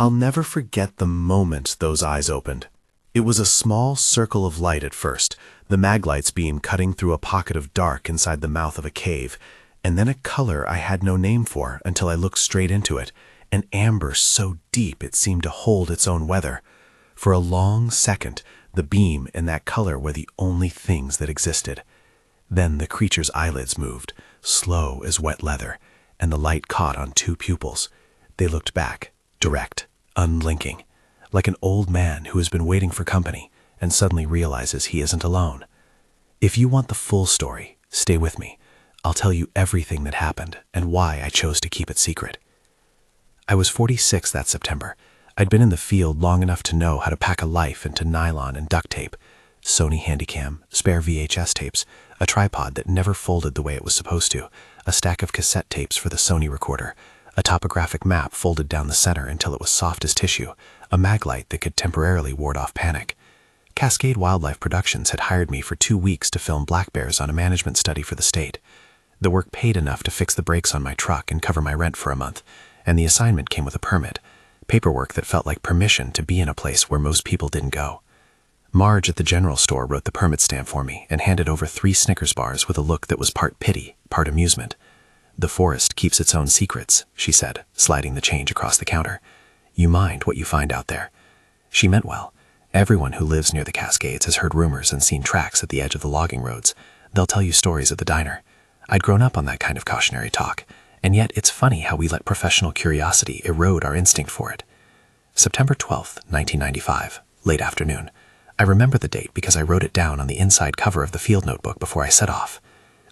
I'll never forget the moment those eyes opened. It was a small circle of light at first, the Maglite's beam cutting through a pocket of dark inside the mouth of a cave, and then a color I had no name for until I looked straight into it, an amber so deep it seemed to hold its own weather. For a long second, the beam and that color were the only things that existed. Then the creature's eyelids moved, slow as wet leather, and the light caught on two pupils. They looked back, direct, unblinking, like an old man who has been waiting for company and suddenly realizes he isn't alone. If you want the full story, stay with me. I'll tell you everything that happened and why I chose to keep it secret. I was 46 that September. I'd been in the field long enough to know how to pack a life into nylon and duct tape, Sony Handycam, spare VHS tapes, a tripod that never folded the way it was supposed to, a stack of cassette tapes for the Sony recorder, a topographic map folded down the center until it was soft as tissue, a Maglite that could temporarily ward off panic. Cascade Wildlife Productions had hired me for 2 weeks to film black bears on a management study for the state. The work paid enough to fix the brakes on my truck and cover my rent for a month, and the assignment came with a permit, paperwork that felt like permission to be in a place where most people didn't go. Marge at the general store wrote the permit stamp for me and handed over 3 Snickers bars with a look that was part pity, part amusement. "The forest keeps its own secrets," she said, sliding the change across the counter. "You mind what you find out there." She meant well. Everyone who lives near the Cascades has heard rumors and seen tracks at the edge of the logging roads. They'll tell you stories at the diner. I'd grown up on that kind of cautionary talk, and yet it's funny how we let professional curiosity erode our instinct for it. September 12th, 1995, late afternoon. I remember the date because I wrote it down on the inside cover of the field notebook before I set off.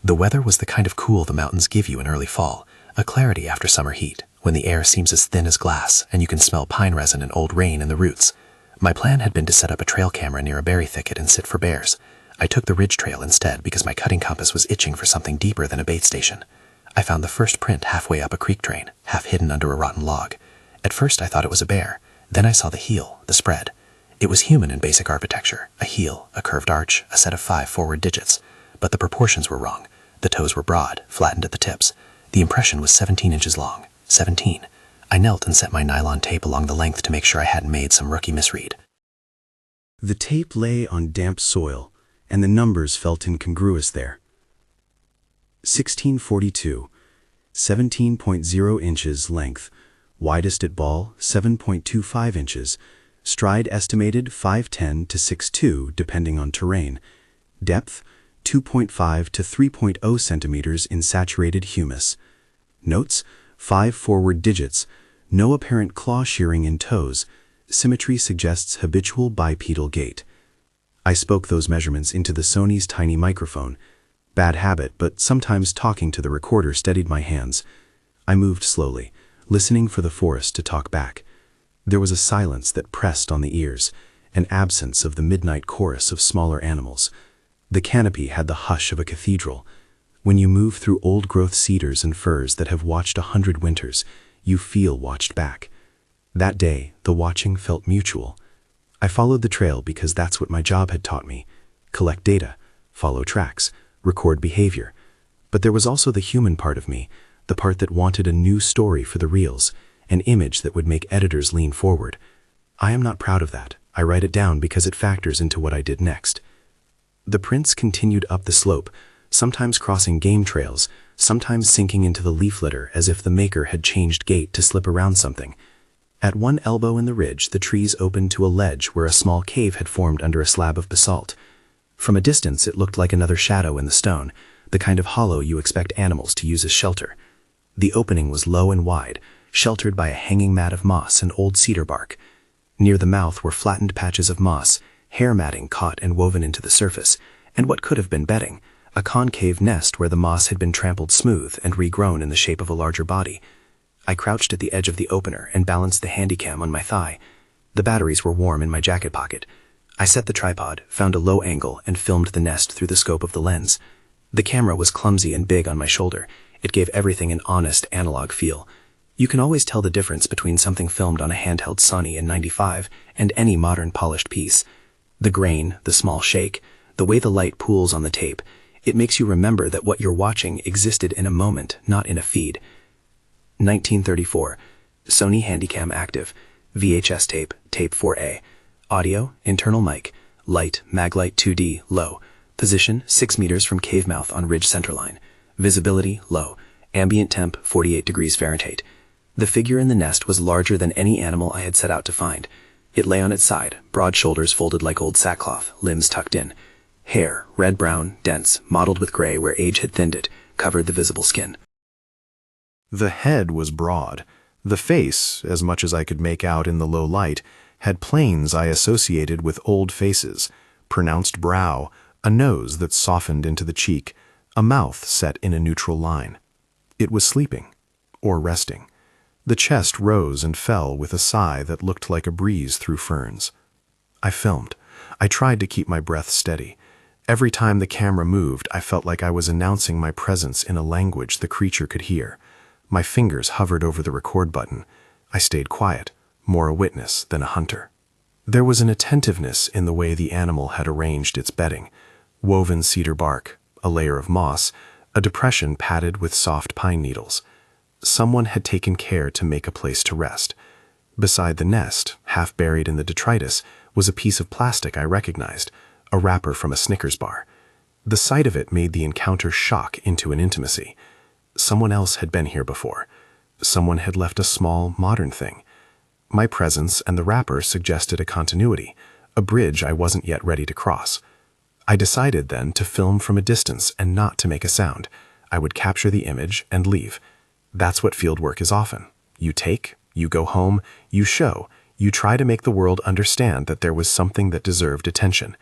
The weather was the kind of cool the mountains give you in early fall, a clarity after summer heat, when the air seems as thin as glass and you can smell pine resin and old rain in the roots. My plan had been to set up a trail camera near a berry thicket and sit for bears. I took the ridge trail instead because my cutting compass was itching for something deeper than a bait station. I found the first print halfway up a creek drain, half hidden under a rotten log. At first I thought it was a bear. Then I saw the heel, the spread. It was human in basic architecture, a heel, a curved arch, a set of 5 forward digits. But the proportions were wrong. The toes were broad, flattened at the tips. The impression was 17 inches long. 17. I knelt and set my nylon tape along the length to make sure I hadn't made some rookie misread. The tape lay on damp soil, and the numbers felt incongruous there. 1642, 17.0 inches length, widest at ball 7.25 inches, stride estimated 510 to 6.2 depending on terrain, depth 2.5 to 3.0 centimeters in saturated humus. Notes: 5 forward digits, no apparent claw shearing in toes, symmetry suggests habitual bipedal gait. I spoke those measurements into the Sony's tiny microphone. Bad habit, but sometimes talking to the recorder steadied my hands. I moved slowly, listening for the forest to talk back. There was a silence that pressed on the ears, an absence of the midnight chorus of smaller animals. The canopy had the hush of a cathedral. When you move through old-growth cedars and firs that have watched 100 winters, you feel watched back. That day, the watching felt mutual. I followed the trail because that's what my job had taught me. Collect data, follow tracks, record behavior. But there was also the human part of me, the part that wanted a new story for the reels, an image that would make editors lean forward. I am not proud of that. I write it down because it factors into what I did next. The prints continued up the slope, sometimes crossing game trails, sometimes sinking into the leaf litter as if the maker had changed gait to slip around something. At one elbow in the ridge, the trees opened to a ledge where a small cave had formed under a slab of basalt. From a distance, it looked like another shadow in the stone, the kind of hollow you expect animals to use as shelter. The opening was low and wide, sheltered by a hanging mat of moss and old cedar bark. Near the mouth were flattened patches of moss, hair matting caught and woven into the surface, and what could have been bedding, a concave nest where the moss had been trampled smooth and regrown in the shape of a larger body. I crouched at the edge of the opener and balanced the Handycam on my thigh. The batteries were warm in my jacket pocket. I set the tripod, found a low angle, and filmed the nest through the scope of the lens. The camera was clumsy and big on my shoulder. It gave everything an honest, analog feel. You can always tell the difference between something filmed on a handheld Sony in '95 and any modern polished piece. The grain, the small shake, the way the light pools on the tape, it makes you remember that what you're watching existed in a moment, not in a feed. 1934. Sony Handycam active. VHS tape, tape 4A. Audio, internal mic. Light, Maglite 2D, low. Position, 6 meters from cave mouth on ridge centerline. Visibility, low. Ambient temp, 48 degrees Fahrenheit. The figure in the nest was larger than any animal I had set out to find. It lay on its side, broad shoulders folded like old sackcloth, limbs tucked in. Hair, red-brown, dense, mottled with gray where age had thinned it, covered the visible skin. The head was broad. The face, as much as I could make out in the low light, had planes I associated with old faces, pronounced brow, a nose that softened into the cheek, a mouth set in a neutral line. It was sleeping, or resting. The chest rose and fell with a sigh that looked like a breeze through ferns. I filmed. I tried to keep my breath steady. Every time the camera moved, I felt like I was announcing my presence in a language the creature could hear. My fingers hovered over the record button. I stayed quiet, more a witness than a hunter. There was an attentiveness in the way the animal had arranged its bedding. Woven cedar bark, a layer of moss, a depression padded with soft pine needles. Someone had taken care to make a place to rest. Beside the nest, half buried in the detritus, was a piece of plastic I recognized, a wrapper from a Snickers bar. The sight of it made the encounter shock into an intimacy. Someone else had been here before. Someone had left a small, modern thing. My presence and the wrapper suggested a continuity, a bridge I wasn't yet ready to cross. I decided then to film from a distance and not to make a sound. I would capture the image and leave. That's what fieldwork is often. You take, you go home, you show, you try to make the world understand that there was something that deserved attention.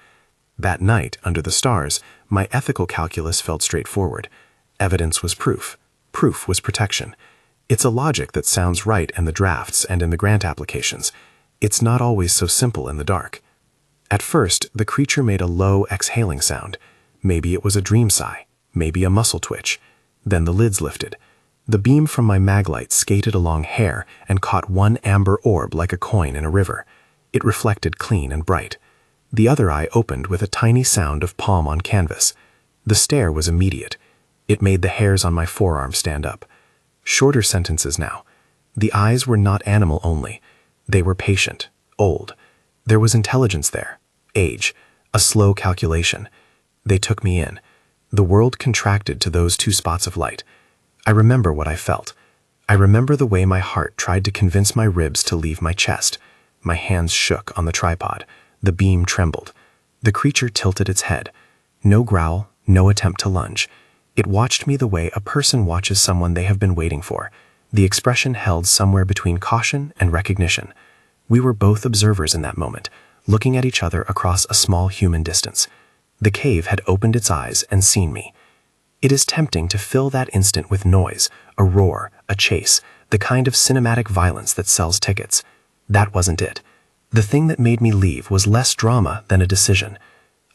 That night, under the stars, my ethical calculus felt straightforward. Evidence was proof. Proof was protection. It's a logic that sounds right in the drafts and in the grant applications. It's not always so simple in the dark. At first, the creature made a low exhaling sound. Maybe it was a dream sigh, maybe a muscle twitch. Then the lids lifted. The beam from my Maglite skated along hair and caught one amber orb like a coin in a river. It reflected clean and bright. The other eye opened with a tiny sound of palm on canvas. The stare was immediate. It made the hairs on my forearm stand up. Shorter sentences now. The eyes were not animal only. They were patient, old. There was intelligence there, age, a slow calculation. They took me in. The world contracted to those 2 spots of light. I remember what I felt. I remember the way my heart tried to convince my ribs to leave my chest. My hands shook on the tripod. The beam trembled. The creature tilted its head. No growl, no attempt to lunge. It watched me the way a person watches someone they have been waiting for. The expression held somewhere between caution and recognition. We were both observers in that moment, looking at each other across a small human distance. The cave had opened its eyes and seen me. It is tempting to fill that instant with noise, a roar, a chase, the kind of cinematic violence that sells tickets. That wasn't it. The thing that made me leave was less drama than a decision.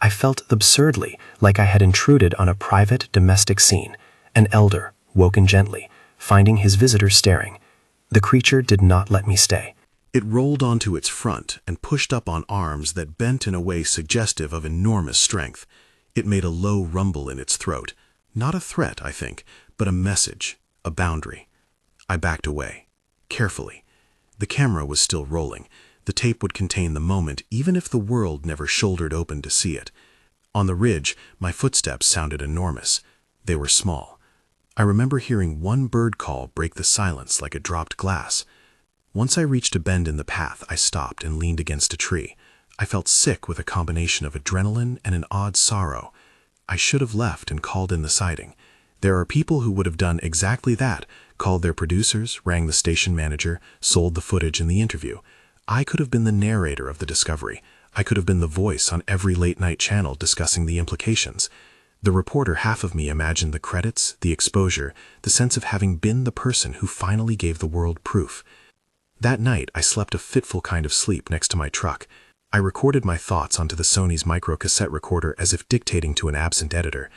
I felt absurdly like I had intruded on a private domestic scene, an elder, woken gently, finding his visitor staring. The creature did not let me stay. It rolled onto its front and pushed up on arms that bent in a way suggestive of enormous strength. It made a low rumble in its throat. Not a threat, I think, but a message, a boundary. I backed away, carefully. The camera was still rolling. The tape would contain the moment, even if the world never shouldered open to see it. On the ridge, my footsteps sounded enormous. They were small. I remember hearing one bird call break the silence like a dropped glass. Once I reached a bend in the path, I stopped and leaned against a tree. I felt sick with a combination of adrenaline and an odd sorrow. I should have left and called in the sighting. There are people who would have done exactly that, called their producers, rang the station manager, sold the footage in the interview. I could have been the narrator of the discovery. I could have been the voice on every late-night channel discussing the implications. The reporter half of me imagined the credits, the exposure, the sense of having been the person who finally gave the world proof. That night, I slept a fitful kind of sleep next to my truck. I recorded my thoughts onto the Sony's micro-cassette recorder as if dictating to an absent editor.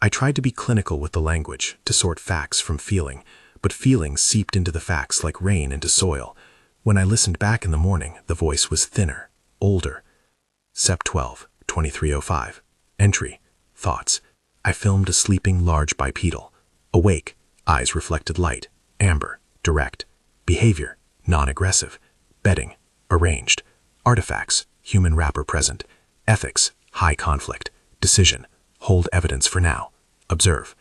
I tried to be clinical with the language, to sort facts from feeling, but feeling seeped into the facts like rain into soil. When I listened back in the morning, the voice was thinner, older. Sep 12, 2305. Entry. Thoughts. I filmed a sleeping large bipedal. Awake. Eyes reflected light. Amber. Direct. Behavior. Non-aggressive. Bedding, arranged. Artifacts, human wrapper present. Ethics, high conflict. Decision, hold evidence for now. Observe.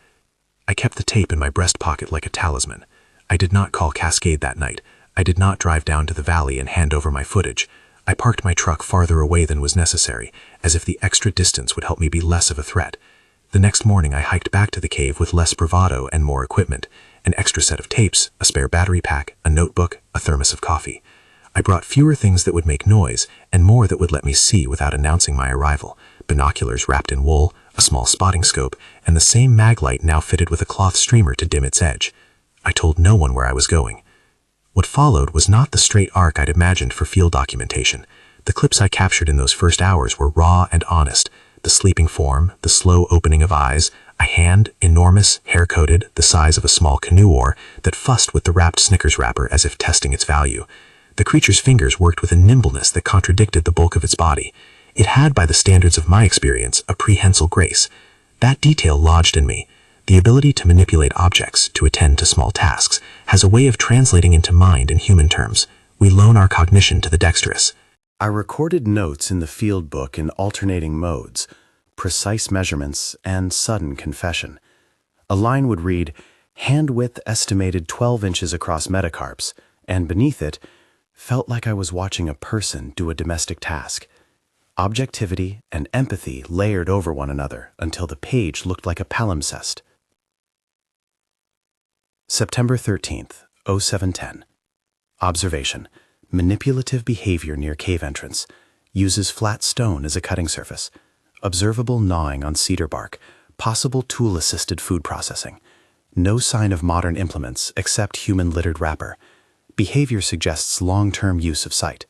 I kept the tape in my breast pocket like a talisman. I did not call Cascade that night. I did not drive down to the valley and hand over my footage. I parked my truck farther away than was necessary, as if the extra distance would help me be less of a threat. The next morning I hiked back to the cave with less bravado and more equipment, an extra set of tapes, a spare battery pack, a notebook, a thermos of coffee. I brought fewer things that would make noise and more that would let me see without announcing my arrival. Binoculars wrapped in wool, a small spotting scope, and the same Maglite now fitted with a cloth streamer to dim its edge. I told no one where I was going. What followed was not the straight arc I'd imagined for field documentation. The clips I captured in those first hours were raw and honest. The sleeping form, the slow opening of eyes, a hand, enormous, hair-coated, the size of a small canoe oar, that fussed with the wrapped Snickers wrapper as if testing its value. The creature's fingers worked with a nimbleness that contradicted the bulk of its body. It had, by the standards of my experience, a prehensile grace. That detail lodged in me. The ability to manipulate objects, to attend to small tasks, has a way of translating into mind in human terms. We loan our cognition to the dexterous. I recorded notes in the field book in alternating modes, precise measurements, and sudden confession. A line would read, hand width estimated 12 inches across metacarps, and beneath it, felt like I was watching a person do a domestic task. Objectivity and empathy layered over one another until the page looked like a palimpsest. September 13th, 0710. Observation. Manipulative behavior near cave entrance. Uses flat stone as a cutting surface. Observable gnawing on cedar bark. Possible tool-assisted food processing. No sign of modern implements except human-littered wrapper. Behavior suggests long-term use of sight.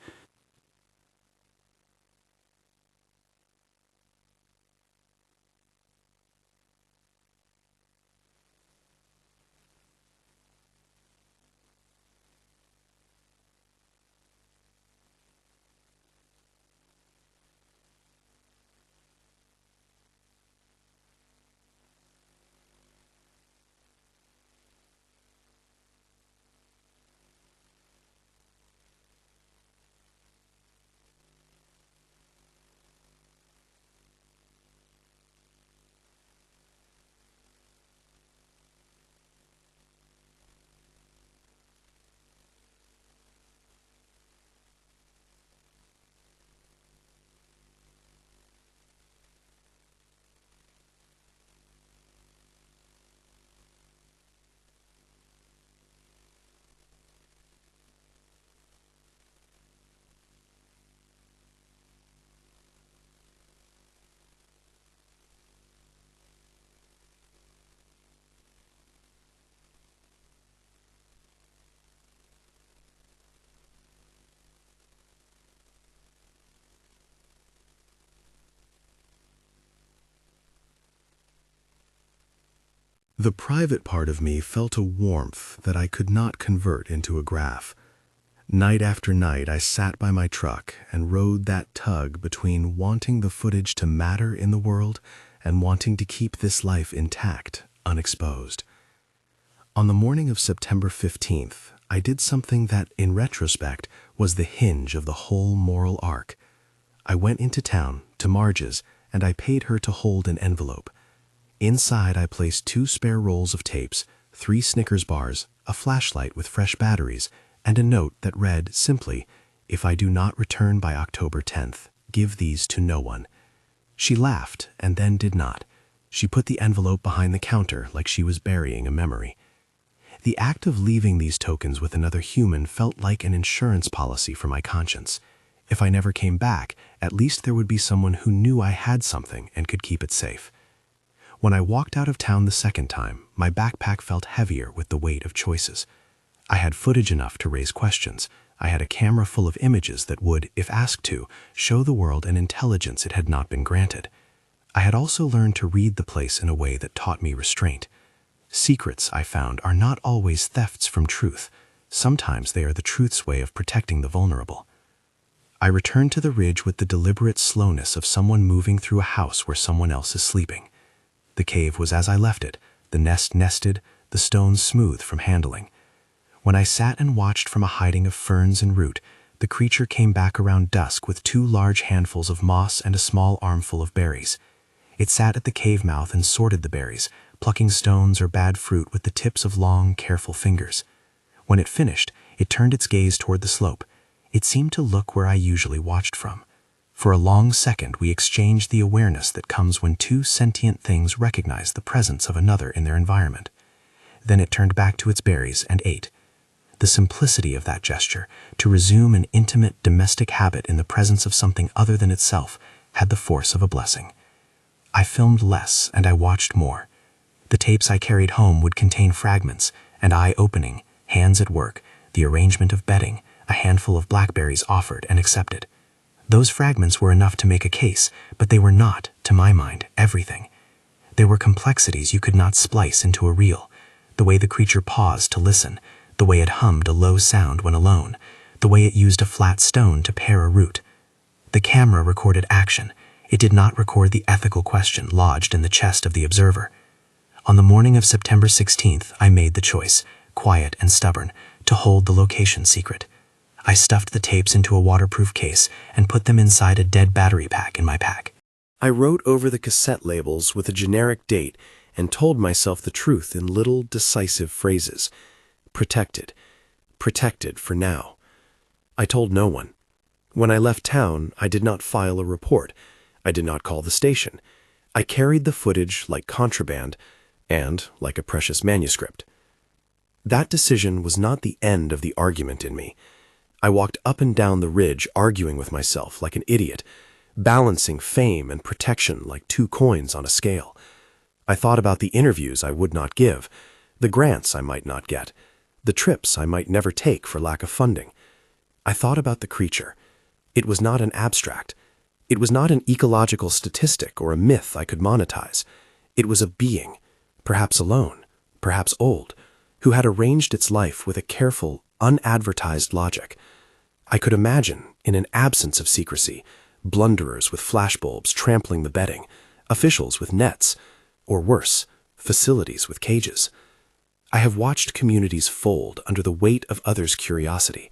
The private part of me felt a warmth that I could not convert into a graph. Night after night, I sat by my truck and rode that tug between wanting the footage to matter in the world and wanting to keep this life intact, unexposed. On the morning of September 15th, I did something that, in retrospect, was the hinge of the whole moral arc. I went into town, to Marge's, and I paid her to hold an envelope. Inside, I placed 2 spare rolls of tapes, 3 Snickers bars, a flashlight with fresh batteries, and a note that read simply, "If I do not return by October 10th, give these to no one." She laughed and then did not. She put the envelope behind the counter like she was burying a memory. The act of leaving these tokens with another human felt like an insurance policy for my conscience. If I never came back, at least there would be someone who knew I had something and could keep it safe. When I walked out of town the second time, my backpack felt heavier with the weight of choices. I had footage enough to raise questions. I had a camera full of images that would, if asked to, show the world an intelligence it had not been granted. I had also learned to read the place in a way that taught me restraint. Secrets, I found, are not always thefts from truth. Sometimes they are the truth's way of protecting the vulnerable. I returned to the ridge with the deliberate slowness of someone moving through a house where someone else is sleeping. The cave was as I left it, the nest nested, the stones smooth from handling. When I sat and watched from a hiding of ferns and root, The creature came back around dusk with 2 large handfuls of moss and a small armful of berries. It sat at the cave mouth and sorted the berries, plucking stones or bad fruit with the tips of long, careful fingers. When it finished, it turned its gaze toward the slope. It seemed to look where I usually watched from. For a long second, we exchanged the awareness that comes when 2 sentient things recognize the presence of another in their environment. Then it turned back to its berries and ate. The simplicity of that gesture, to resume an intimate domestic habit in the presence of something other than itself, had the force of a blessing. I filmed less and I watched more. The tapes I carried home would contain fragments, an eye opening, hands at work, the arrangement of bedding, a handful of blackberries offered and accepted. Those fragments were enough to make a case, but they were not, to my mind, everything. There were complexities you could not splice into a reel. The way the creature paused to listen, the way it hummed a low sound when alone, the way it used a flat stone to pare a root. The camera recorded action. It did not record the ethical question lodged in the chest of the observer. On the morning of September 16th, I made the choice, quiet and stubborn, to hold the location secret. I stuffed the tapes into a waterproof case and put them inside a dead battery pack in my pack. I wrote over the cassette labels with a generic date and told myself the truth in little, decisive phrases. Protected. Protected for now. I told no one. When I left town, I did not file a report. I did not call the station. I carried the footage like contraband and like a precious manuscript. That decision was not the end of the argument in me. I walked up and down the ridge arguing with myself like an idiot, balancing fame and protection like 2 coins on a scale. I thought about the interviews I would not give, the grants I might not get, the trips I might never take for lack of funding. I thought about the creature. It was not an abstract. It was not an ecological statistic or a myth I could monetize. It was a being, perhaps alone, perhaps old, who had arranged its life with a careful, unadvertised logic. I could imagine, in an absence of secrecy, blunderers with flashbulbs trampling the bedding, officials with nets, or worse, facilities with cages. I have watched communities fold under the weight of others' curiosity.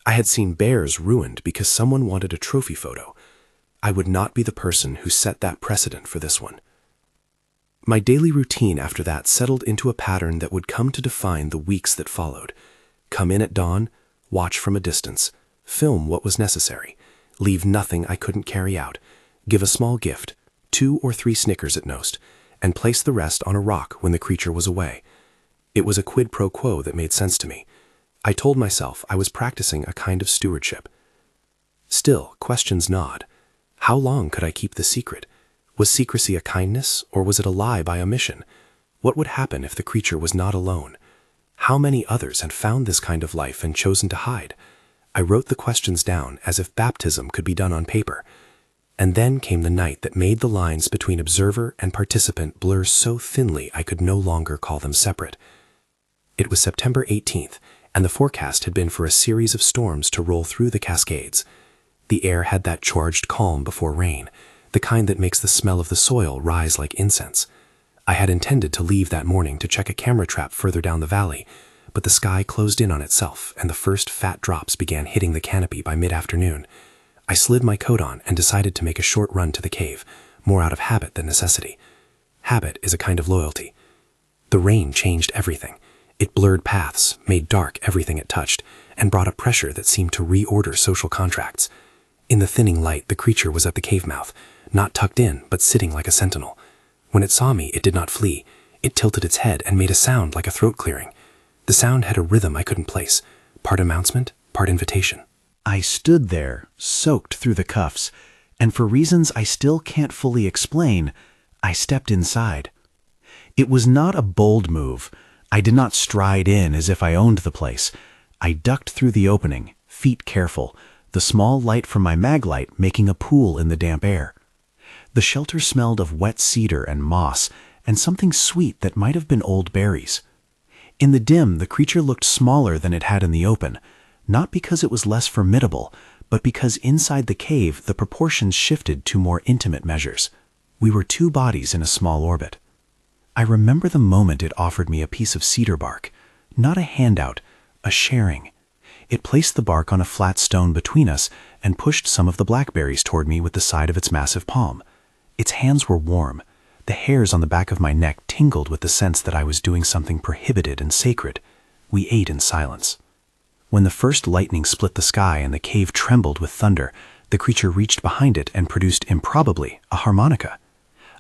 I had seen bears ruined because someone wanted a trophy photo. I would not be the person who set that precedent for this one. My daily routine after that settled into a pattern that would come to define the weeks that followed. Come in at dawn, watch from a distance, film what was necessary, leave nothing I couldn't carry out, give a small gift, 2 or 3 Snickers at most, and place the rest on a rock when the creature was away. It was a quid pro quo that made sense to me. I told myself I was practicing a kind of stewardship. Still, questions gnawed. How long could I keep the secret? Was secrecy a kindness, or was it a lie by omission? What would happen if the creature was not alone? How many others had found this kind of life and chosen to hide? I wrote the questions down as if baptism could be done on paper. And then came the night that made the lines between observer and participant blur so thinly I could no longer call them separate. It was September 18th, and the forecast had been for a series of storms to roll through the Cascades. The air had that charged calm before rain, the kind that makes the smell of the soil rise like incense. I had intended to leave that morning to check a camera trap further down the valley, but the sky closed in on itself and the first fat drops began hitting the canopy by mid-afternoon. I slid my coat on and decided to make a short run to the cave, more out of habit than necessity. Habit is a kind of loyalty. The rain changed everything. It blurred paths, made dark everything it touched, and brought a pressure that seemed to reorder social contracts. In the thinning light, the creature was at the cave mouth, not tucked in, but sitting like a sentinel. When it saw me, it did not flee. It tilted its head and made a sound like a throat clearing. The sound had a rhythm I couldn't place, part announcement, part invitation. I stood there, soaked through the cuffs, and for reasons I still can't fully explain, I stepped inside. It was not a bold move. I did not stride in as if I owned the place. I ducked through the opening, feet careful, the small light from my Maglite making a pool in the damp air. The shelter smelled of wet cedar and moss, and something sweet that might have been old berries. In the dim, the creature looked smaller than it had in the open, not because it was less formidable, but because inside the cave the proportions shifted to more intimate measures. We were 2 bodies in a small orbit. I remember the moment it offered me a piece of cedar bark, not a handout, a sharing. It placed the bark on a flat stone between us and pushed some of the blackberries toward me with the side of its massive palm. Its hands were warm. The hairs on the back of my neck tingled with the sense that I was doing something prohibited and sacred. We ate in silence. When the first lightning split the sky and the cave trembled with thunder, the creature reached behind it and produced, improbably, a harmonica.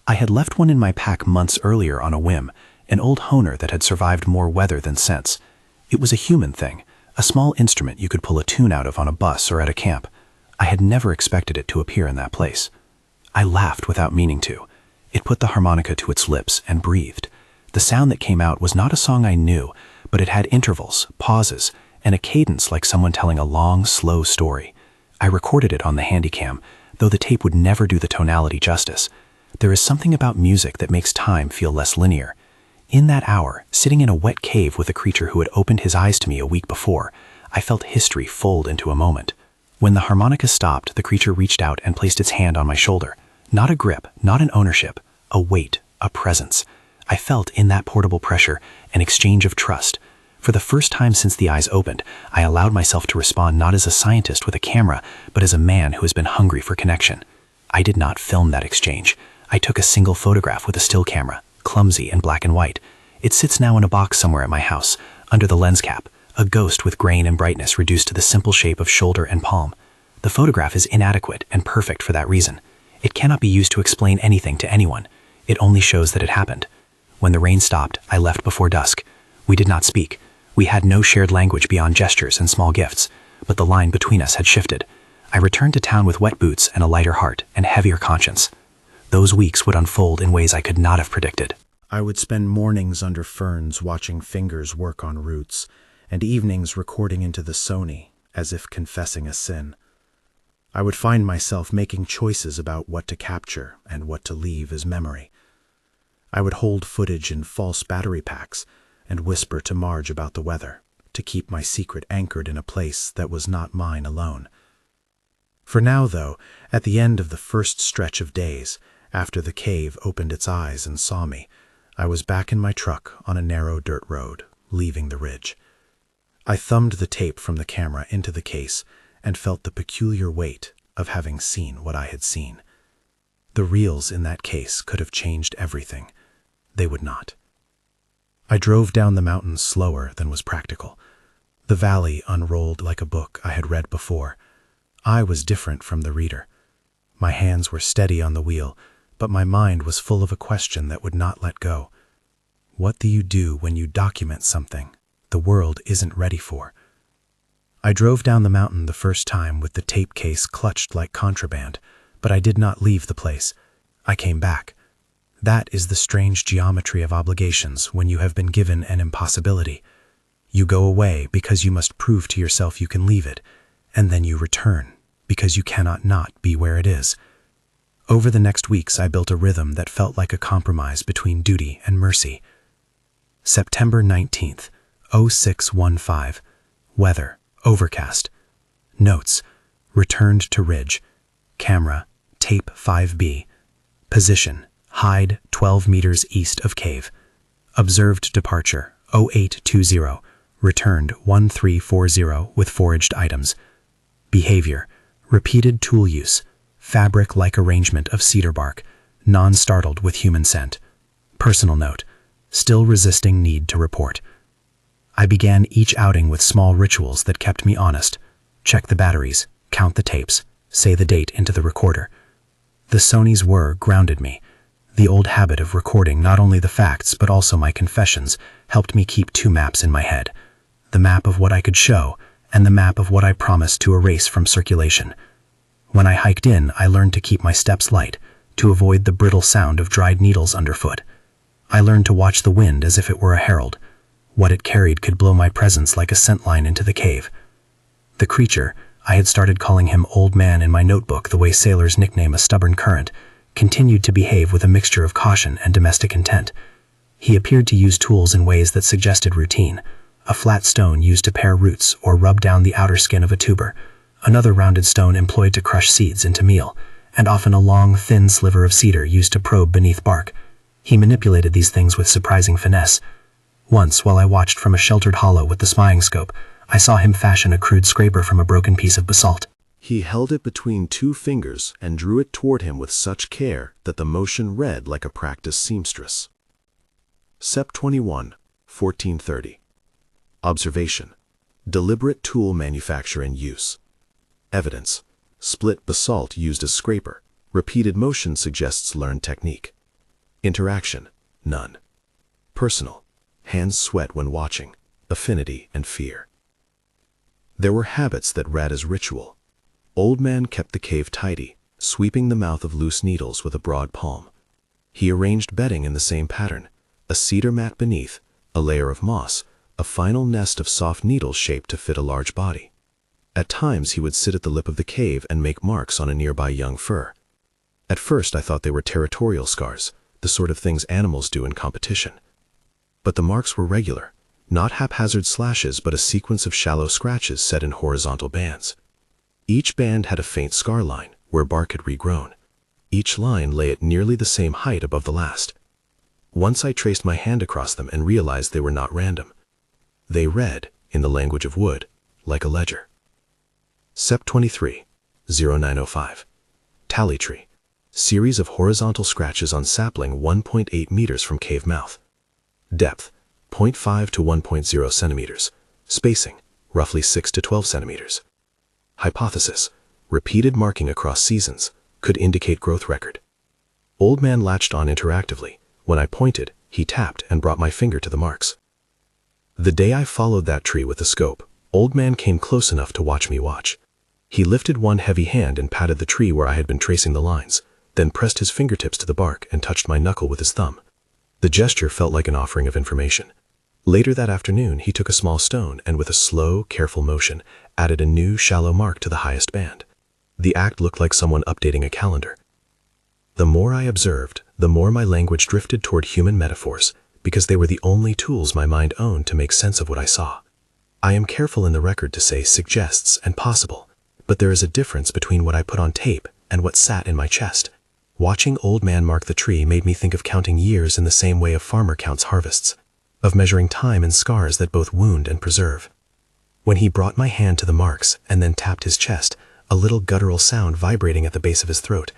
I had left one in my pack months earlier on a whim, an old Hohner that had survived more weather than sense. It was a human thing, a small instrument you could pull a tune out of on a bus or at a camp. I had never expected it to appear in that place. I laughed without meaning to. It put the harmonica to its lips and breathed. The sound that came out was not a song I knew, but it had intervals, pauses, and a cadence like someone telling a long, slow story. I recorded it on the Handycam, though the tape would never do the tonality justice. There is something about music that makes time feel less linear. In that hour, sitting in a wet cave with a creature who had opened his eyes to me a week before, I felt history fold into a moment. When the harmonica stopped, the creature reached out and placed its hand on my shoulder. Not a grip, not an ownership, a weight, a presence. I felt in that portable pressure an exchange of trust. For the first time since the eyes opened, I allowed myself to respond not as a scientist with a camera, but as a man who has been hungry for connection. I did not film that exchange. I took a single photograph with a still camera, clumsy and black and white. It sits now in a box somewhere at my house, under the lens cap, a ghost with grain and brightness reduced to the simple shape of shoulder and palm. The photograph is inadequate and perfect for that reason. It cannot be used to explain anything to anyone. It only shows that it happened. When the rain stopped, I left before dusk. We did not speak. We had no shared language beyond gestures and small gifts, but the line between us had shifted. I returned to town with wet boots and a lighter heart and heavier conscience. Those weeks would unfold in ways I could not have predicted. I would spend mornings under ferns watching fingers work on roots, and evenings recording into the Sony, as if confessing a sin. I would find myself making choices about what to capture and what to leave as memory. I would hold footage in false battery packs and whisper to Marge about the weather, to keep my secret anchored in a place that was not mine alone. For now, though, at the end of the first stretch of days, after the cave opened its eyes and saw me, I was back in my truck on a narrow dirt road, leaving the ridge. I thumbed the tape from the camera into the case and felt the peculiar weight of having seen what I had seen. The reels in that case could have changed everything. They would not. I drove down the mountain slower than was practical. The valley unrolled like a book I had read before. I was different from the reader. My hands were steady on the wheel, but my mind was full of a question that would not let go. What do you do when you document something the world isn't ready for? I drove down the mountain the first time with the tape case clutched like contraband, but I did not leave the place. I came back. That is the strange geometry of obligations when you have been given an impossibility. You go away because you must prove to yourself you can leave it, and then you return because you cannot not be where it is. Over the next weeks, I built a rhythm that felt like a compromise between duty and mercy. September 19th, 0615. Weather, overcast. Notes, returned to ridge. Camera, tape 5B. Position, hide 12 meters east of cave. Observed departure, 0820. Returned 1340 with foraged items. Behavior, repeated tool use. Fabric-like arrangement of cedar bark, non-startled with human scent. Personal note, still resisting need to report. I began each outing with small rituals that kept me honest. Check the batteries, count the tapes, say the date into the recorder. The Sonys grounded me. The old habit of recording not only the facts but also my confessions helped me keep two maps in my head. The map of what I could show, and the map of what I promised to erase from circulation. When I hiked in, I learned to keep my steps light, to avoid the brittle sound of dried needles underfoot. I learned to watch the wind as if it were a herald. What it carried could blow my presence like a scent line into the cave. The creature, I had started calling him Old Man in my notebook the way sailors nickname a stubborn current, continued to behave with a mixture of caution and domestic intent. He appeared to use tools in ways that suggested routine. A flat stone used to pare roots or rub down the outer skin of a tuber. Another rounded stone employed to crush seeds into meal, and often a long, thin sliver of cedar used to probe beneath bark. He manipulated these things with surprising finesse. Once, while I watched from a sheltered hollow with the spying scope, I saw him fashion a crude scraper from a broken piece of basalt. He held it between two fingers and drew it toward him with such care that the motion read like a practiced seamstress. Sep 21, 1430. Observation: deliberate tool manufacture and use. Evidence: split basalt used as scraper. Repeated motion suggests learned technique. Interaction: none. Personal: hands sweat when watching. Affinity and fear. There were habits that read as ritual. Old man kept the cave tidy, sweeping the mouth of loose needles with a broad palm. He arranged bedding in the same pattern: a cedar mat beneath, a layer of moss, a final nest of soft needles shaped to fit a large body. At times he would sit at the lip of the cave and make marks on a nearby young fir. At first I thought they were territorial scars, the sort of things animals do in competition. But the marks were regular, not haphazard slashes but a sequence of shallow scratches set in horizontal bands. Each band had a faint scar line, where bark had regrown. Each line lay at nearly the same height above the last. Once I traced my hand across them and realized they were not random. They read, in the language of wood, like a ledger. Sep 23, 0905. Tally tree. Series of horizontal scratches on sapling 1.8 meters from cave mouth. Depth: 0.5 to 1.0 centimeters. Spacing: roughly 6 to 12 centimeters. Hypothesis: repeated marking across seasons could indicate growth record. Old man latched on interactively. When I pointed, he tapped and brought my finger to the marks. The day I followed that tree with the scope, old man came close enough to watch me watch. He lifted one heavy hand and patted the tree where I had been tracing the lines, then pressed his fingertips to the bark and touched my knuckle with his thumb. The gesture felt like an offering of information. Later that afternoon, he took a small stone and with a slow, careful motion, added a new, shallow mark to the highest band. The act looked like someone updating a calendar. The more I observed, the more my language drifted toward human metaphors, because they were the only tools my mind owned to make sense of what I saw. I am careful in the record to say suggests and possible, but there is a difference between what I put on tape and what sat in my chest. Watching old man mark the tree made me think of counting years in the same way a farmer counts harvests, of measuring time in scars that both wound and preserve. When he brought my hand to the marks and then tapped his chest, a little guttural sound vibrating at the base of his throat,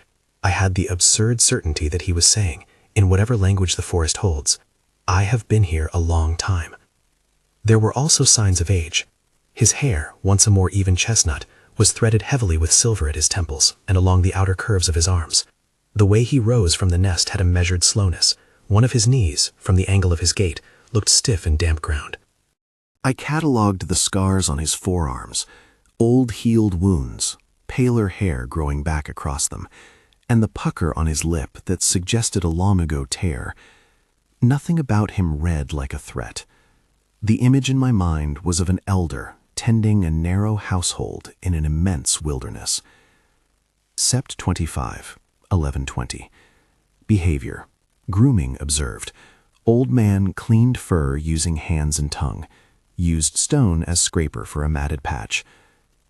I had the absurd certainty that he was saying, in whatever language the forest holds, "I have been here a long time." There were also signs of age. His hair, once a more even chestnut, was threaded heavily with silver at his temples and along the outer curves of his arms. The way he rose from the nest had a measured slowness. One of his knees, from the angle of his gait, looked stiff in damp ground. I catalogued the scars on his forearms, old healed wounds, paler hair growing back across them, and the pucker on his lip that suggested a long-ago tear. Nothing about him read like a threat. The image in my mind was of an elder tending a narrow household in an immense wilderness. Sept 25, 1120. Behavior: grooming observed. Old man cleaned fur using hands and tongue. Used stone as scraper for a matted patch.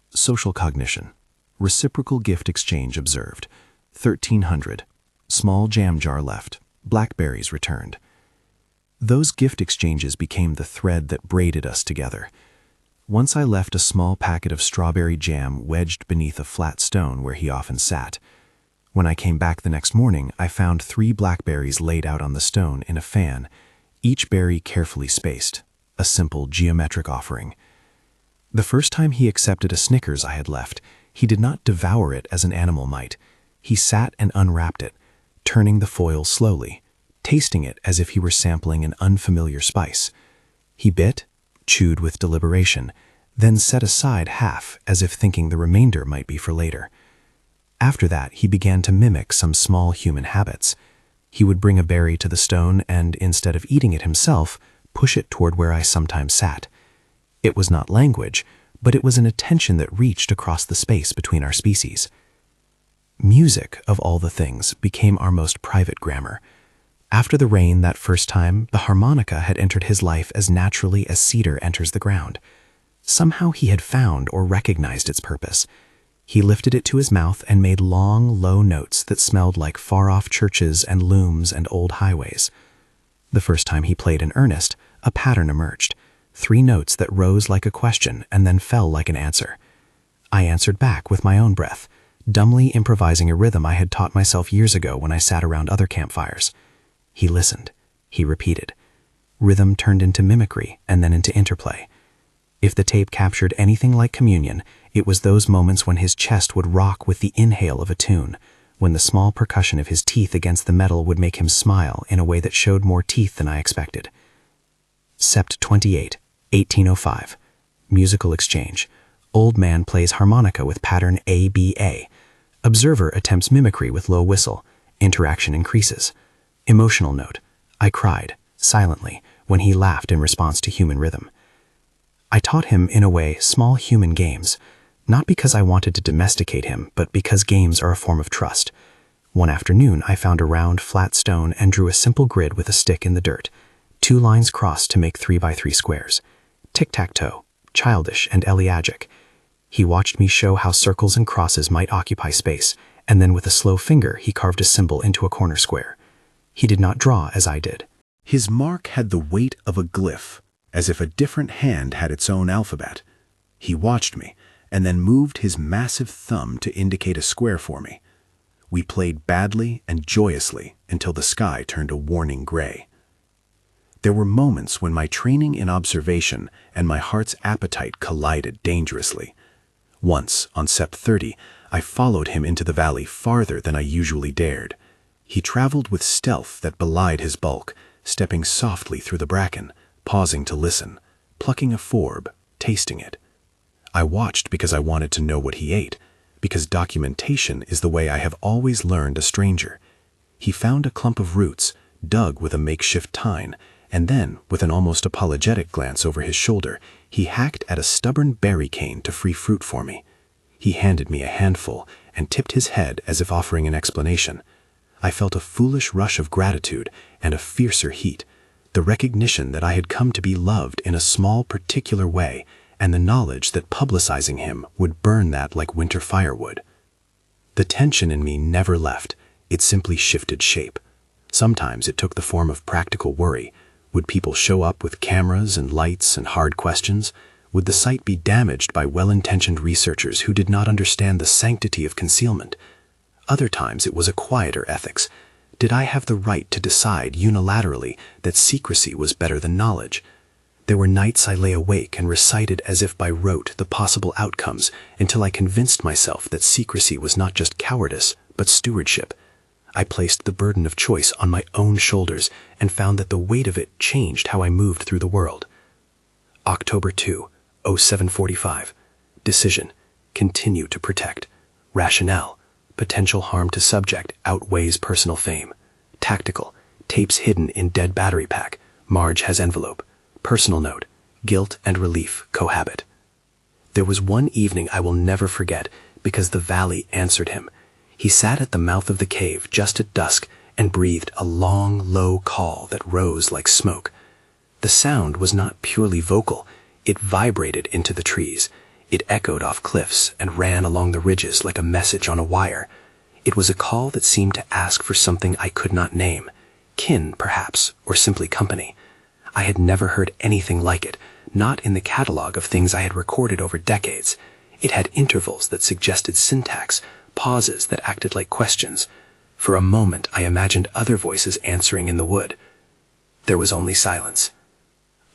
Social cognition: reciprocal gift exchange observed. 1300. Small jam jar left. Blackberries returned. Those gift exchanges became the thread that braided us together. Once I left a small packet of strawberry jam wedged beneath a flat stone where he often sat. When I came back the next morning, I found 3 blackberries laid out on the stone in a fan, each berry carefully spaced, a simple geometric offering. The first time he accepted a Snickers I had left, he did not devour it as an animal might. He sat and unwrapped it, turning the foil slowly, tasting it as if he were sampling an unfamiliar spice. He bit, chewed with deliberation, then set aside half as if thinking the remainder might be for later. After that, he began to mimic some small human habits. He would bring a berry to the stone and, instead of eating it himself, push it toward where I sometimes sat. It was not language, but it was an attention that reached across the space between our species. Music, of all the things, became our most private grammar. After the rain that first time, the harmonica had entered his life as naturally as cedar enters the ground. Somehow he had found or recognized its purpose. He lifted it to his mouth and made long, low notes that smelled like far-off churches and looms and old highways. The first time he played in earnest, a pattern emerged. 3 notes that rose like a question and then fell like an answer. I answered back with my own breath, dumbly improvising a rhythm I had taught myself years ago when I sat around other campfires. He listened. He repeated. Rhythm turned into mimicry and then into interplay. If the tape captured anything like communion, it was those moments when his chest would rock with the inhale of a tune, when the small percussion of his teeth against the metal would make him smile in a way that showed more teeth than I expected. Sept 28, 1805. Musical exchange. Old man plays harmonica with pattern ABA. Observer attempts mimicry with low whistle. Interaction increases. Emotional note. I cried, silently, when he laughed in response to human rhythm. I taught him, in a way, small human games, not because I wanted to domesticate him, but because games are a form of trust. One afternoon, I found a round, flat stone and drew a simple grid with a stick in the dirt. 2 lines crossed to make 3 by 3 squares. Tic-tac-toe, childish and elegiac. He watched me show how circles and crosses might occupy space, and then with a slow finger, he carved a symbol into a corner square. He did not draw as I did. His mark had the weight of a glyph, as if a different hand had its own alphabet. He watched me, and then moved his massive thumb to indicate a square for me. We played badly and joyously until the sky turned a warning gray. There were moments when my training in observation and my heart's appetite collided dangerously. Once, on Sept 30, I followed him into the valley farther than I usually dared. He traveled with stealth that belied his bulk, stepping softly through the bracken, pausing to listen, plucking a forb, tasting it. I watched because I wanted to know what he ate, because documentation is the way I have always learned a stranger. He found a clump of roots, dug with a makeshift tine, and then, with an almost apologetic glance over his shoulder, he hacked at a stubborn berry cane to free fruit for me. He handed me a handful and tipped his head as if offering an explanation. I felt a foolish rush of gratitude and a fiercer heat, the recognition that I had come to be loved in a small particular way, and the knowledge that publicizing him would burn that like winter firewood. The tension in me never left, it simply shifted shape. Sometimes it took the form of practical worry. Would people show up with cameras and lights and hard questions? Would the site be damaged by well-intentioned researchers who did not understand the sanctity of concealment? Other times it was a quieter ethics. Did I have the right to decide unilaterally that secrecy was better than knowledge? There were nights I lay awake and recited as if by rote the possible outcomes until I convinced myself that secrecy was not just cowardice, but stewardship. I placed the burden of choice on my own shoulders and found that the weight of it changed how I moved through the world. October 2, 0745. Decision. Continue to protect. Rationale. Potential harm to subject outweighs personal fame. Tactical. Tapes hidden in dead battery pack. Marge has envelope. Personal note. Guilt and relief cohabit. There was one evening I will never forget because the valley answered him. He sat at the mouth of the cave just at dusk and breathed a long, low call that rose like smoke. The sound was not purely vocal. It vibrated into the trees. It echoed off cliffs and ran along the ridges like a message on a wire. It was a call that seemed to ask for something I could not name. Kin, perhaps, or simply company. I had never heard anything like it, not in the catalog of things I had recorded over decades. It had intervals that suggested syntax, pauses that acted like questions. For a moment I imagined other voices answering in the wood. There was only silence.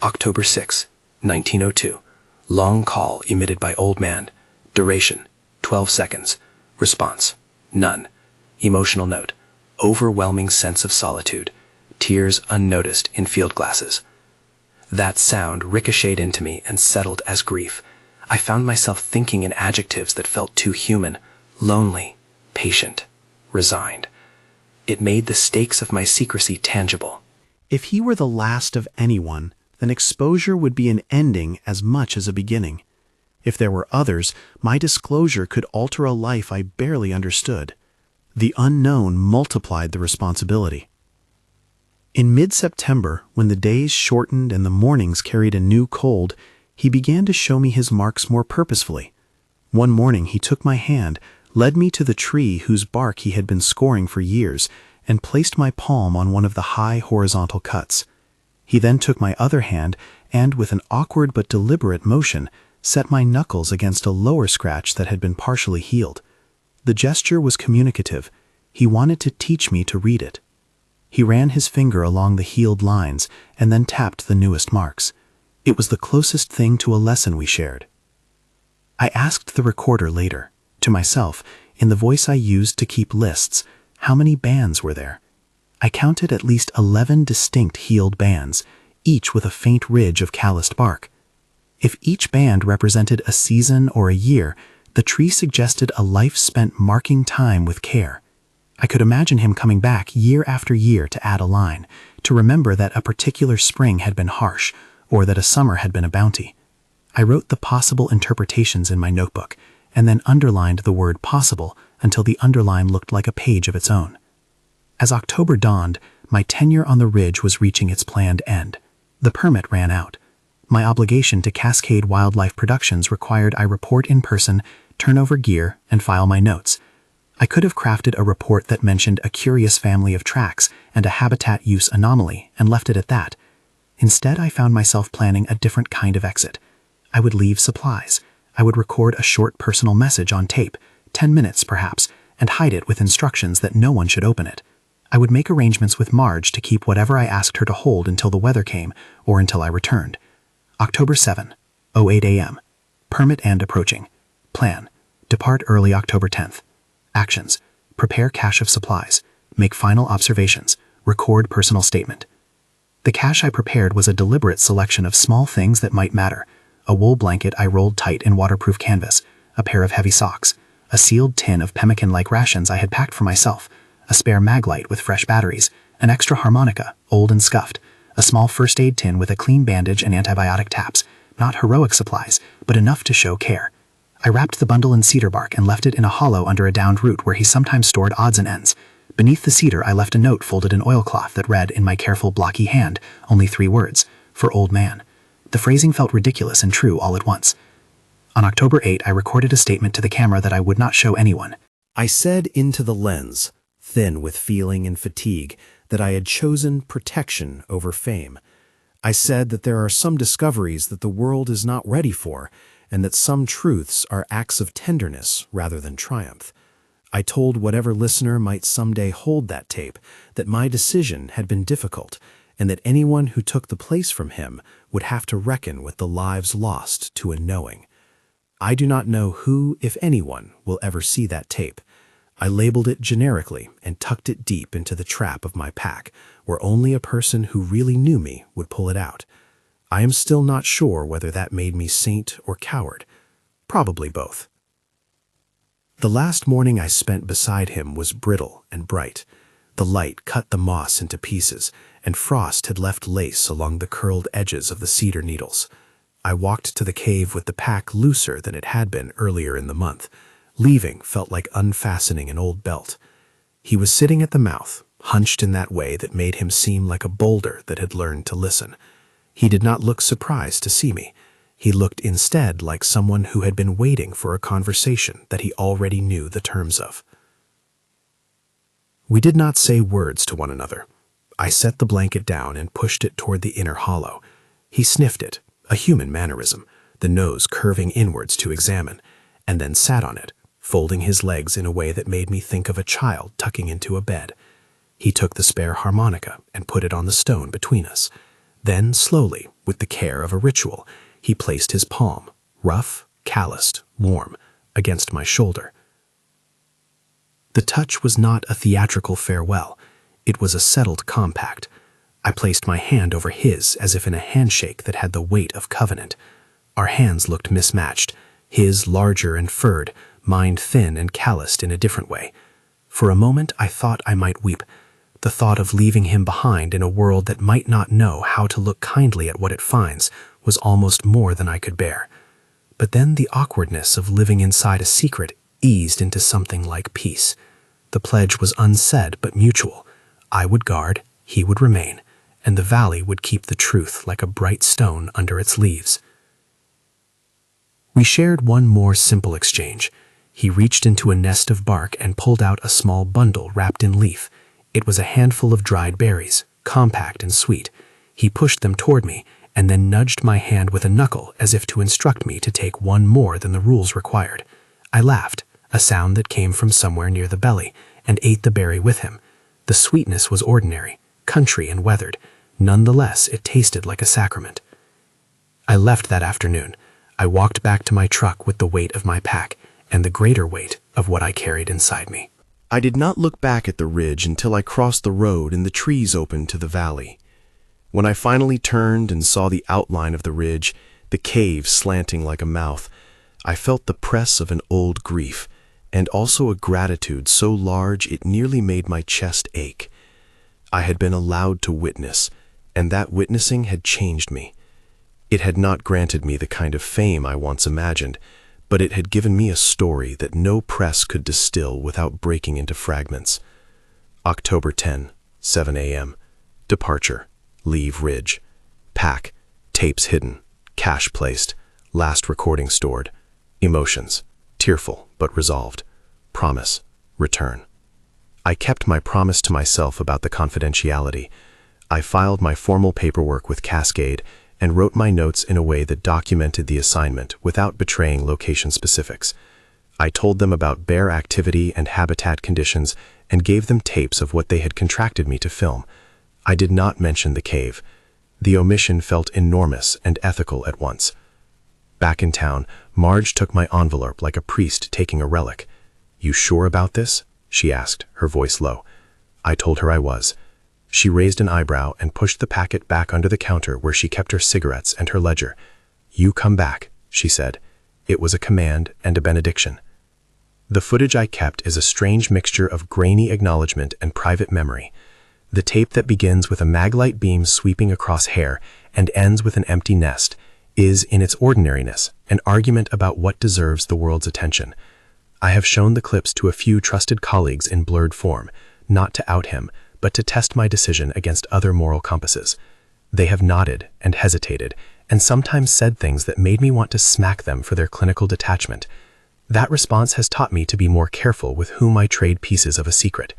October 6, 1902. Long call emitted by old man. Duration, 12 seconds. Response, none. Emotional note, overwhelming sense of solitude. Tears unnoticed in field glasses. That sound ricocheted into me and settled as grief. I found myself thinking in adjectives that felt too human. Lonely, patient, resigned. It made the stakes of my secrecy tangible. If he were the last of anyone, then exposure would be an ending as much as a beginning. If there were others, my disclosure could alter a life I barely understood. The unknown multiplied the responsibility. In mid-September, when the days shortened and the mornings carried a new cold, he began to show me his marks more purposefully. One morning he took my hand, led me to the tree whose bark he had been scoring for years, and placed my palm on one of the high horizontal cuts. He then took my other hand and, with an awkward but deliberate motion, set my knuckles against a lower scratch that had been partially healed. The gesture was communicative. He wanted to teach me to read it. He ran his finger along the healed lines and then tapped the newest marks. It was the closest thing to a lesson we shared. I asked the recorder later, to myself, in the voice I used to keep lists, how many bands were there. I counted at least 11 distinct healed bands, each with a faint ridge of calloused bark. If each band represented a season or a year, the tree suggested a life spent marking time with care. I could imagine him coming back year after year to add a line, to remember that a particular spring had been harsh, or that a summer had been a bounty. I wrote the possible interpretations in my notebook, and then underlined the word possible until the underline looked like a page of its own. As October dawned, my tenure on the ridge was reaching its planned end. The permit ran out. My obligation to Cascade Wildlife Productions required I report in person, turn over gear, and file my notes. I could have crafted a report that mentioned a curious family of tracks and a habitat use anomaly and left it at that. Instead, I found myself planning a different kind of exit. I would leave supplies. I would record a short personal message on tape, 10 minutes perhaps, and hide it with instructions that no one should open it. I would make arrangements with Marge to keep whatever I asked her to hold until the weather came or until I returned. October 7, 08 a.m. Permit and approaching. Plan. Depart early October 10th. Actions. Prepare cache of supplies. Make final observations. Record personal statement. The cache I prepared was a deliberate selection of small things that might matter. A wool blanket I rolled tight in waterproof canvas, a pair of heavy socks, a sealed tin of pemmican-like rations I had packed for myself, a spare Maglite with fresh batteries, an extra harmonica, old and scuffed, a small first aid tin with a clean bandage and antibiotic taps, not heroic supplies, but enough to show care. I wrapped the bundle in cedar bark and left it in a hollow under a downed root where he sometimes stored odds and ends. Beneath the cedar I left a note folded in oilcloth that read, in my careful, blocky hand, only 3 words, for old man. The phrasing felt ridiculous and true all at once. On October 8, I recorded a statement to the camera that I would not show anyone. I said into the lens, thin with feeling and fatigue, that I had chosen protection over fame. I said that there are some discoveries that the world is not ready for, and that some truths are acts of tenderness rather than triumph. I told whatever listener might someday hold that tape that my decision had been difficult, and that anyone who took the place from him would have to reckon with the lives lost to a knowing. I do not know who, if anyone, will ever see that tape. I labeled it generically and tucked it deep into the trap of my pack, where only a person who really knew me would pull it out. I am still not sure whether that made me saint or coward. Probably both. The last morning I spent beside him was brittle and bright. The light cut the moss into pieces, and frost had left lace along the curled edges of the cedar needles. I walked to the cave with the pack looser than it had been earlier in the month. Leaving felt like unfastening an old belt. He was sitting at the mouth, hunched in that way that made him seem like a boulder that had learned to listen. He did not look surprised to see me. He looked instead like someone who had been waiting for a conversation that he already knew the terms of. We did not say words to one another. I set the blanket down and pushed it toward the inner hollow. He sniffed it, a human mannerism, the nose curving inwards to examine, and then sat on it, folding his legs in a way that made me think of a child tucking into a bed. He took the spare harmonica and put it on the stone between us. Then, slowly, with the care of a ritual, he placed his palm, rough, calloused, warm, against my shoulder. The touch was not a theatrical farewell. It was a settled compact. I placed my hand over his as if in a handshake that had the weight of covenant. Our hands looked mismatched, his larger and furred, mine thin and calloused in a different way. For a moment I thought I might weep. The thought of leaving him behind in a world that might not know how to look kindly at what it finds was almost more than I could bear. But then the awkwardness of living inside a secret eased into something like peace. The pledge was unsaid but mutual. I would guard, he would remain, and the valley would keep the truth like a bright stone under its leaves. We shared one more simple exchange. He reached into a nest of bark and pulled out a small bundle wrapped in leaf. It was a handful of dried berries, compact and sweet. He pushed them toward me and then nudged my hand with a knuckle as if to instruct me to take one more than the rules required. I laughed, a sound that came from somewhere near the belly, and ate the berry with him. The sweetness was ordinary, country and weathered. Nonetheless, it tasted like a sacrament. I left that afternoon. I walked back to my truck with the weight of my pack and the greater weight of what I carried inside me. I did not look back at the ridge until I crossed the road and the trees opened to the valley. When I finally turned and saw the outline of the ridge, the cave slanting like a mouth, I felt the press of an old grief, and also a gratitude so large it nearly made my chest ache. I had been allowed to witness, and that witnessing had changed me. It had not granted me the kind of fame I once imagined, but it had given me a story that no press could distill without breaking into fragments. October 10, 7 a.m. Departure. Leave ridge. Pack. Tapes hidden. Cache placed. Last recording stored. Emotions. Tearful, but resolved. Promise. Return. I kept my promise to myself about the confidentiality. I filed my formal paperwork with Cascade and wrote my notes in a way that documented the assignment without betraying location specifics. I told them about bear activity and habitat conditions and gave them tapes of what they had contracted me to film. I did not mention the cave. The omission felt enormous and ethical at once. Back in town, Marge took my envelope like a priest taking a relic. "You sure about this?" she asked, her voice low. I told her I was. She raised an eyebrow and pushed the packet back under the counter where she kept her cigarettes and her ledger. "You come back," she said. It was a command and a benediction. The footage I kept is a strange mixture of grainy acknowledgement and private memory. The tape that begins with a Maglite beam sweeping across hair and ends with an empty nest is, in its ordinariness, an argument about what deserves the world's attention. I have shown the clips to a few trusted colleagues in blurred form, not to out him, but to test my decision against other moral compasses. They have nodded and hesitated, and sometimes said things that made me want to smack them for their clinical detachment. That response has taught me to be more careful with whom I trade pieces of a secret.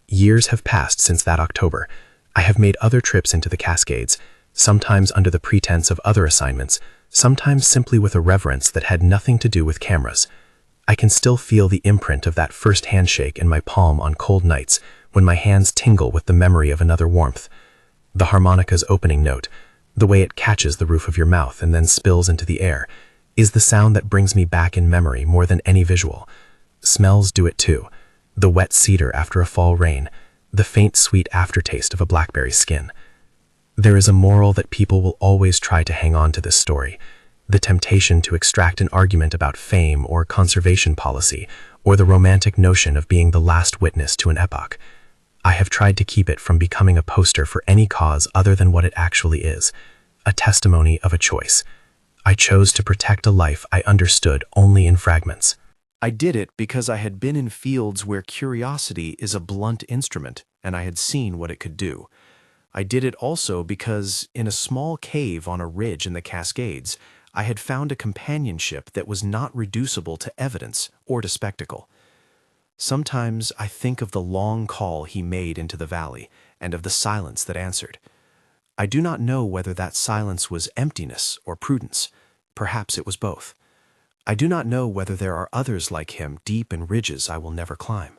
Years have passed since that October. I have made other trips into the Cascades, sometimes under the pretense of other assignments, sometimes simply with a reverence that had nothing to do with cameras. I can still feel the imprint of that first handshake in my palm on cold nights, when my hands tingle with the memory of another warmth. The harmonica's opening note, the way it catches the roof of your mouth and then spills into the air, is the sound that brings me back in memory more than any visual. Smells do it too. The wet cedar after a fall rain, the faint sweet aftertaste of a blackberry skin. There is a moral that people will always try to hang on to this story, the temptation to extract an argument about fame or conservation policy, or the romantic notion of being the last witness to an epoch. I have tried to keep it from becoming a poster for any cause other than what it actually is, a testimony of a choice. I chose to protect a life I understood only in fragments. I did it because I had been in fields where curiosity is a blunt instrument, and I had seen what it could do. I did it also because, in a small cave on a ridge in the Cascades, I had found a companionship that was not reducible to evidence or to spectacle. Sometimes I think of the long call he made into the valley and of the silence that answered. I do not know whether that silence was emptiness or prudence. Perhaps it was both. I do not know whether there are others like him deep in ridges I will never climb.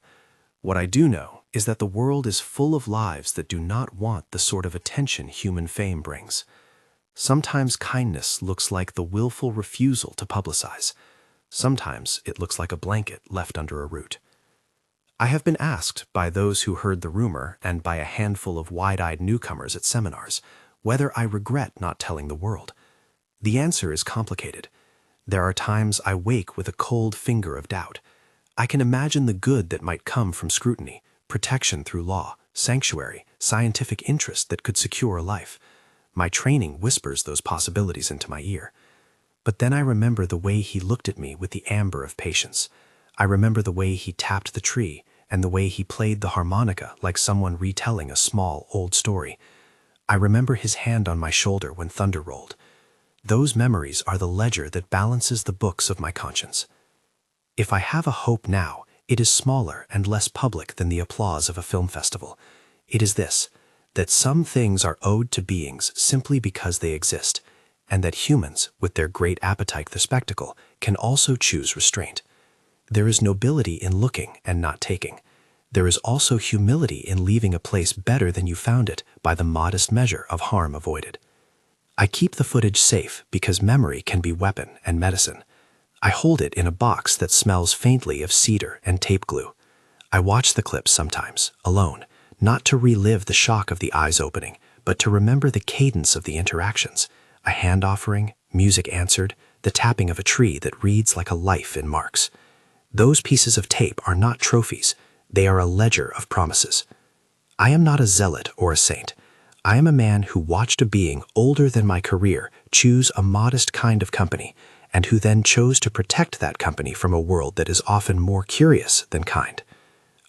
What I do know is that the world is full of lives that do not want the sort of attention human fame brings. Sometimes kindness looks like the willful refusal to publicize. Sometimes it looks like a blanket left under a root. I have been asked by those who heard the rumor and by a handful of wide-eyed newcomers at seminars whether I regret not telling the world. The answer is complicated. There are times I wake with a cold finger of doubt. I can imagine the good that might come from scrutiny, protection through law, sanctuary, scientific interest that could secure a life. My training whispers those possibilities into my ear. But then I remember the way he looked at me with the amber of patience. I remember the way he tapped the tree and the way he played the harmonica like someone retelling a small, old story. I remember his hand on my shoulder when thunder rolled. Those memories are the ledger that balances the books of my conscience. If I have a hope now, it is smaller and less public than the applause of a film festival. It is this: that some things are owed to beings simply because they exist, and that humans, with their great appetite for spectacle, can also choose restraint. There is nobility in looking and not taking. There is also humility in leaving a place better than you found it by the modest measure of harm avoided. I keep the footage safe because memory can be weapon and medicine. I hold it in a box that smells faintly of cedar and tape glue. I watch the clips sometimes, alone, not to relive the shock of the eyes opening, but to remember the cadence of the interactions, a hand offering, music answered, the tapping of a tree that reads like a life in marks. Those pieces of tape are not trophies, they are a ledger of promises. I am not a zealot or a saint. I am a man who watched a being older than my career choose a modest kind of company, and who then chose to protect that company from a world that is often more curious than kind.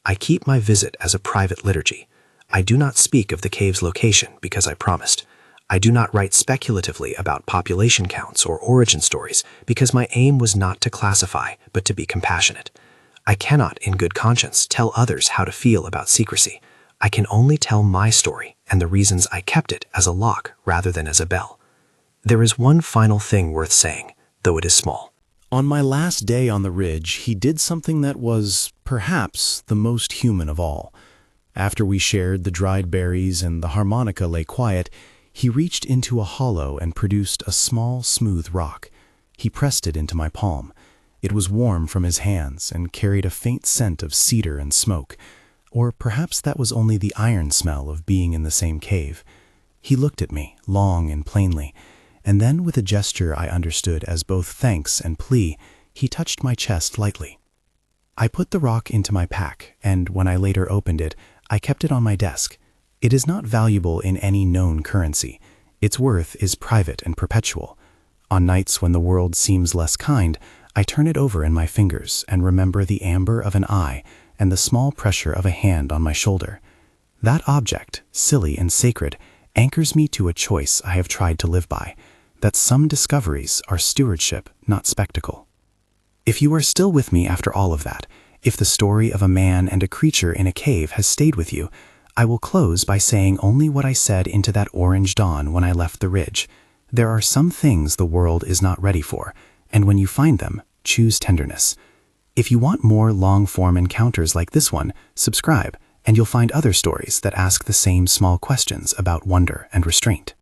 I keep my visit as a private liturgy. I do not speak of the cave's location because I promised. I do not write speculatively about population counts or origin stories because my aim was not to classify, but to be compassionate. I cannot, in good conscience, tell others how to feel about secrecy. I can only tell my story and the reasons I kept it as a lock rather than as a bell. There is one final thing worth saying, though it is small. On my last day on the ridge, he did something that was, perhaps, the most human of all. After we shared the dried berries and the harmonica lay quiet, he reached into a hollow and produced a small, smooth rock. He pressed it into my palm. It was warm from his hands and carried a faint scent of cedar and smoke. Or perhaps that was only the iron smell of being in the same cave. He looked at me, long and plainly, and then with a gesture I understood as both thanks and plea, he touched my chest lightly. I put the rock into my pack, and when I later opened it, I kept it on my desk. It is not valuable in any known currency. Its worth is private and perpetual. On nights when the world seems less kind, I turn it over in my fingers and remember the amber of an eye and the small pressure of a hand on my shoulder. That object, silly and sacred, anchors me to a choice I have tried to live by, that some discoveries are stewardship, not spectacle. If you are still with me after all of that, if the story of a man and a creature in a cave has stayed with you, I will close by saying only what I said into that orange dawn when I left the ridge. There are some things the world is not ready for, and when you find them, choose tenderness. If you want more long-form encounters like this one, subscribe, and you'll find other stories that ask the same small questions about wonder and restraint.